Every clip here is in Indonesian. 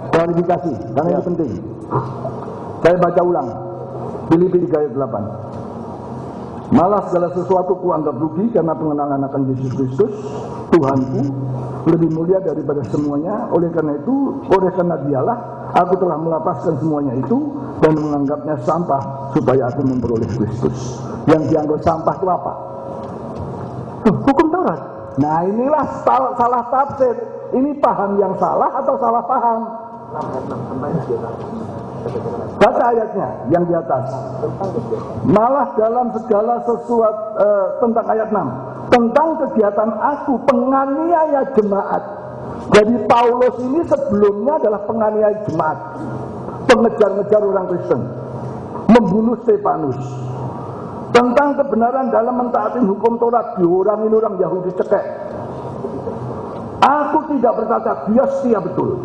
Klarifikasi, karena ini penting. Saya baca ulang Filipi 3 ayat 8. Malah segala sesuatu kuanggap rugi karena pengenalan akan Yesus Kristus Tuhanku lebih mulia daripada semuanya. Oleh karena dialah aku telah melepaskan semuanya itu dan menganggapnya sampah supaya aku memperoleh Kristus. Yang dianggap sampah itu apa? Hukum Taurat. Nah, inilah salah tafsir. Ini paham yang salah atau salah paham? Baca ayatnya yang di atas. Malah dalam segala sesuatu tentang ayat 6, tentang kegiatan aku penganiaya jemaat. Jadi Paulus ini sebelumnya adalah penganiaya jemaat, pengejar-ngejar orang Kristen, membunuh Stefanus. Tentang kebenaran dalam mentaati hukum Taurat, diorangin orang Yahudi cekek. Aku tidak berkata dia setia betul.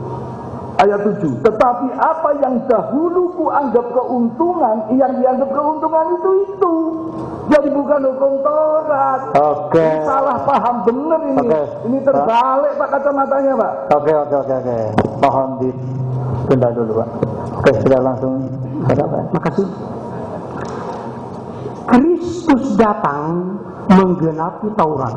Ayat 7. Tetapi apa yang dahulu kuanggap keuntungan, yang dianggap keuntungan itu. Jadi bukan hukum Taurat. Oke. Salah paham bener ini. Oke. Ini terbalik Pak kacamatanya Pak. Oke. Mohon ditunda dulu Pak. Oke, sudah langsung. Makasih. Kristus datang menggenapi Taurat.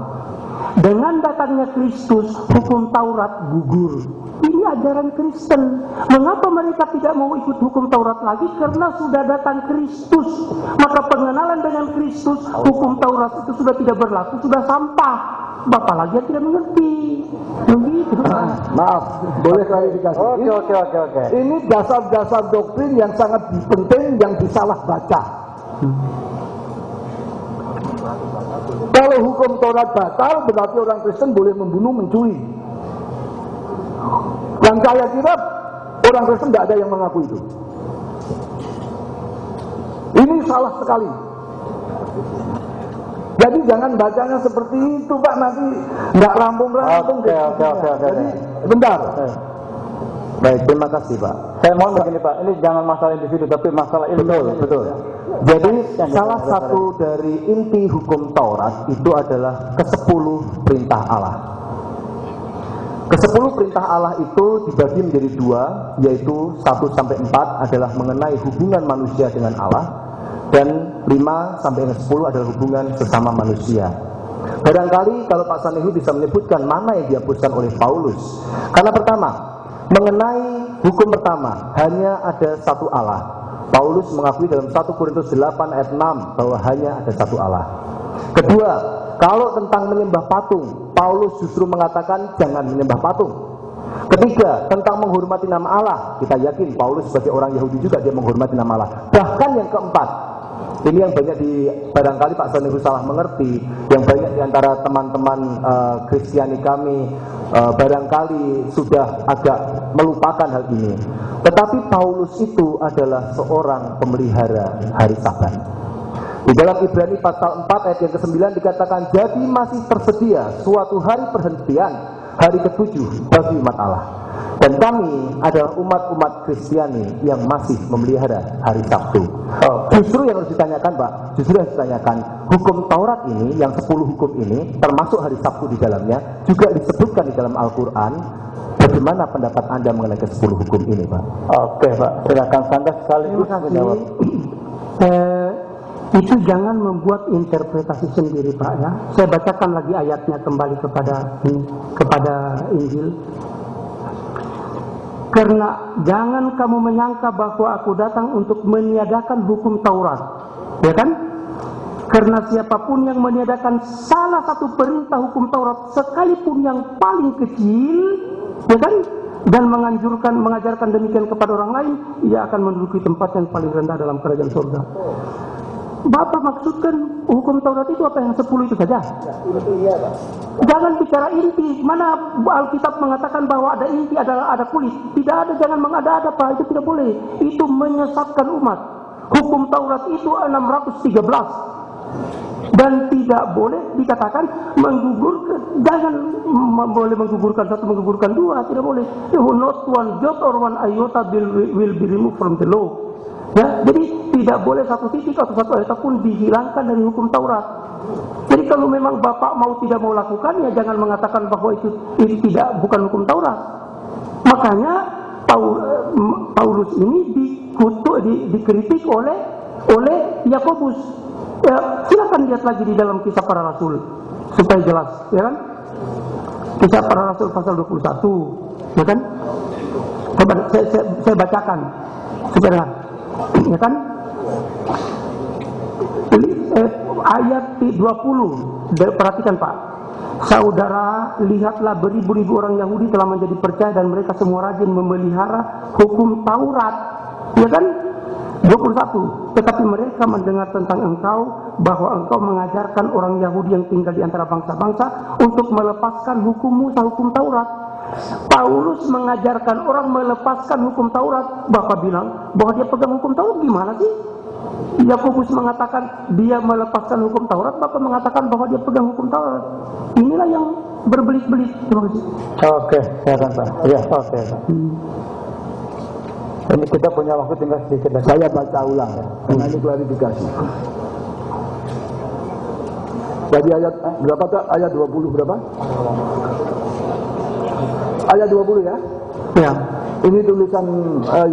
Dengan datangnya Kristus, hukum Taurat gugur. Ini ajaran Kristen. Mengapa mereka tidak mau ikut hukum Taurat lagi? Karena sudah datang Kristus. Maka pengenalan dengan Kristus, hukum Taurat itu sudah tidak berlaku, sudah sampah. Bapak lagi yang tidak mengerti. Begitu. Maaf, boleh klarifikasi. Oke. Ini dasar-dasar doktrin yang sangat penting yang disalah baca. Kalau hukum Taurat batal, berarti orang Kristen boleh membunuh, mencuri. Yang saya kira orang Kristen tidak ada yang mengaku itu. Ini salah sekali. Jadi jangan bacanya seperti itu Pak, nanti nggak rampung-rampung. Oke. Jadi bentar. Baik, terima kasih Pak. Saya mohon begini Pak, ini jangan masalah individu tapi masalah ilmu. Betul. Jadi salah satu dari inti hukum Taurat itu adalah ke-10 perintah Allah. Ke-10 perintah Allah itu dibagi menjadi 2, yaitu 1-4 adalah mengenai hubungan manusia dengan Allah, dan 5-10 adalah hubungan sesama manusia. Barangkali kalau Pak Sanihu bisa menyebutkan mana yang dihapuskan oleh Paulus. Karena pertama, mengenai hukum pertama, hanya ada satu Allah. Paulus mengakui dalam 1 Korintus 8 ayat 6 bahwa hanya ada satu Allah. Kedua, kalau tentang menyembah patung, Paulus justru mengatakan jangan menyembah patung. Ketiga, tentang menghormati nama Allah, kita yakin Paulus sebagai orang Yahudi juga dia menghormati nama Allah. Bahkan yang keempat, ini yang banyak barangkali Pak Sanihu salah mengerti, yang banyak diantara teman-teman Kristiani kami barangkali sudah agak melupakan hal ini. Tetapi Paulus itu adalah seorang pemelihara hari Sabat. Di dalam Ibrani pasal 4 ayat yang ke-9 dikatakan, jadi masih tersedia suatu hari perhentian, hari ke-7 bagi umat Allah. Dan kami adalah umat-umat Kristiani yang masih memelihara hari Sabtu. Justru yang harus ditanyakan Pak, hukum Taurat ini, yang 10 hukum ini, termasuk hari Sabtu di dalamnya, juga disebutkan di dalam Al-Quran. Bagaimana pendapat Anda mengenai ke-10 hukum ini Pak? Oke Pak, silakan Anda sekaligus menjawab. Itu jangan membuat interpretasi sendiri Pak ya. Saya bacakan lagi ayatnya kembali kepada Injil. Karena jangan kamu menyangka bahwa aku datang untuk meniadakan hukum Taurat, ya kan? Karena siapapun yang meniadakan salah satu perintah hukum Taurat, sekalipun yang paling kecil, ya kan, dan mengajarkan demikian kepada orang lain, ia akan menduduki tempat yang paling rendah dalam kerajaan surga. Bapak maksudkan hukum Taurat itu apa, yang 10 itu saja? Jangan bicara inti. Mana Alkitab mengatakan bahwa ada inti, ada kulit? Tidak ada, jangan mengada-ada Pak, itu tidak boleh. Itu menyesatkan umat. Hukum Taurat itu 613. Dan tidak boleh dikatakan menggugurkan. Jangan boleh menggugurkan satu, menggugurkan dua, tidak boleh. Not one jot or one iota will be removed from the law. Ya, jadi tidak boleh satu titik atau satu ayat pun dihilangkan dari hukum Taurat. Jadi kalau memang Bapak tidak mau lakukan, ya jangan mengatakan bahwa itu bukan hukum Taurat. Maka Makanya Paulus ini dikritik oleh Yakobus. Ya, silakan lihat lagi di dalam Kisah Para Rasul supaya jelas, ya kan? Kisah Para Rasul pasal 21, ya kan? Coba saya bacakan supaya, ya kan? Ayat 20, perhatikan Pak. Saudara, lihatlah beribu-ribu orang Yahudi telah menjadi percaya dan mereka semua rajin memelihara hukum Taurat, ya kan? 21. Tetapi mereka mendengar tentang engkau, bahwa engkau mengajarkan orang Yahudi yang tinggal di antara bangsa-bangsa untuk melepaskan hukum Musa, hukum Taurat. Paulus mengajarkan orang melepaskan hukum Taurat. Bapak bilang bahwa dia pegang hukum Taurat, gimana sih? Yakobus mengatakan dia melepaskan hukum Taurat, Bapak mengatakan bahwa dia pegang hukum Taurat. Inilah yang berbelit-belit. Terima kasih. Oke, silakan Pak. Ya, oke Pak. Ini kita punya waktu tinggal sedikit lagi. Saya baca ulang ya, karena ini klarifikasi. Jadi ayat berapa Kak? Ayat 20 berapa? Ayat 20 ya? Ya. Ini tulisan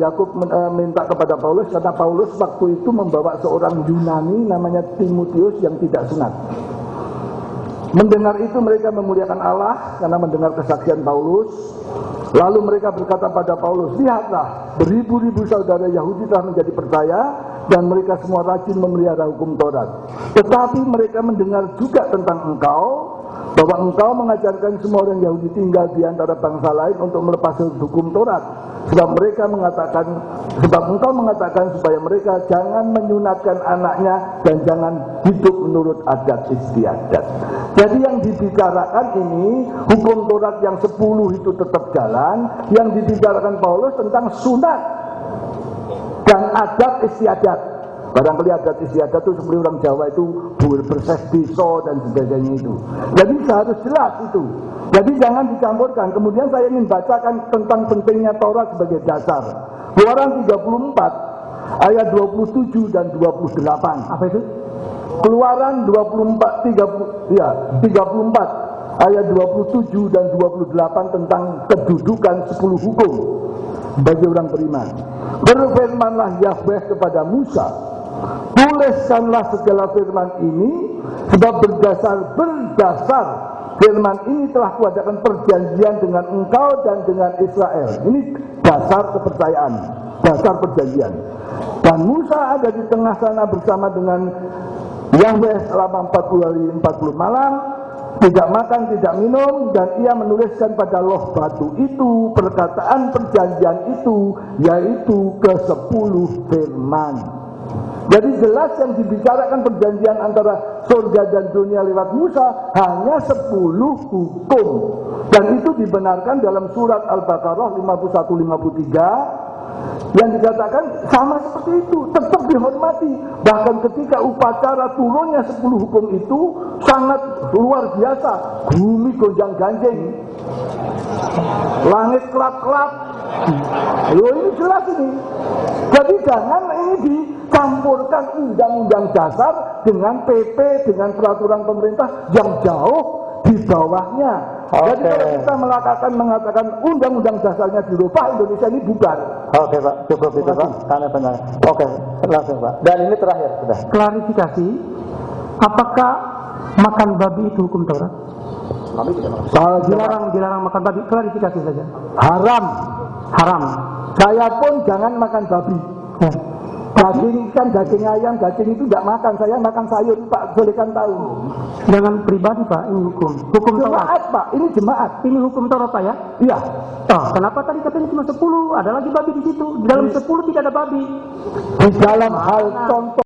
Yakub minta kepada Paulus, karena Paulus waktu itu membawa seorang Yunani namanya Timotius yang tidak sunat. Mendengar itu mereka memuliakan Allah karena mendengar kesaksian Paulus. Lalu mereka berkata pada Paulus, lihatlah, beribu-ribu saudara Yahudi telah menjadi percaya dan mereka semua rajin memelihara hukum Taurat. Tetapi mereka mendengar juga tentang engkau, bahwa engkau mengajarkan semua orang Yahudi tinggal di antara bangsa lain untuk melepas hukum Taurat. Sebab engkau mengatakan supaya mereka jangan menyunatkan anaknya dan jangan hidup menurut adat istiadat. Jadi yang dibicarakan ini hukum Taurat yang 10 itu tetap jalan. Yang dibicarakan Paulus tentang sunat dan adat istiadat. Barangkali adat istiadat itu seperti orang Jawa itu berses deso dan sebagainya itu. Jadi harus jelas itu. Jadi jangan dicampurkan. Kemudian saya ingin bacakan tentang pentingnya Taurat sebagai dasar. Keluaran 34 ayat 27 dan 28. Apa itu? Keluaran 34 ayat 27 dan 28 tentang kedudukan 10 hukum bagi orang beriman. Berfirmanlah Yahweh kepada Musa, tuliskanlah segala firman ini, sebab berdasar firman ini telah kuadakan perjanjian dengan engkau dan dengan Israel. Ini dasar kepercayaan, dasar perjanjian. Dan Musa ada di tengah sana bersama dengan Yahweh selama 40 hari 40 malam, tidak makan, tidak minum, dan ia menuliskan pada loh batu itu perkataan perjanjian itu, yaitu ke-10 firman. Jadi jelas yang dibicarakan perjanjian antara surga dan dunia lewat Musa hanya 10 hukum. Dan itu dibenarkan dalam surat Al-Baqarah 51-53 yang dikatakan sama seperti itu, tetap dihormati. Bahkan ketika upacara turunnya 10 hukum itu sangat luar biasa. Bumi gonjang ganjing, langit kelap-kelap. Loh, ini jelas ini. Jadi jangan ini dicampurkan undang-undang dasar dengan PP, dengan peraturan pemerintah yang jauh di bawahnya. Jadi kalau kita mengatakan undang-undang dasarnya dirubah, Indonesia ini bubar. Oke Pak, cukup itu Pak. Karena benar. Oke, langsung Pak. Dan ini terakhir sudah. Klarifikasi, apakah makan babi itu hukum Taurat? Dilarang makan babi. Klarifikasi saja. Haram. Saya pun jangan makan babi. Ya. Daging ayam, daging itu tidak makan. Saya makan sayur, Pak Solikan tahu. Jangan pribadi Pak, ini hukum Taurat. Jemaat Pak, ini jemaat. Ini hukum Taurat Pak ya? Iya. Kenapa tadi katanya cuma 10? Ada lagi babi di situ. Di dalam 10 tidak ada babi. Di dalam hal contoh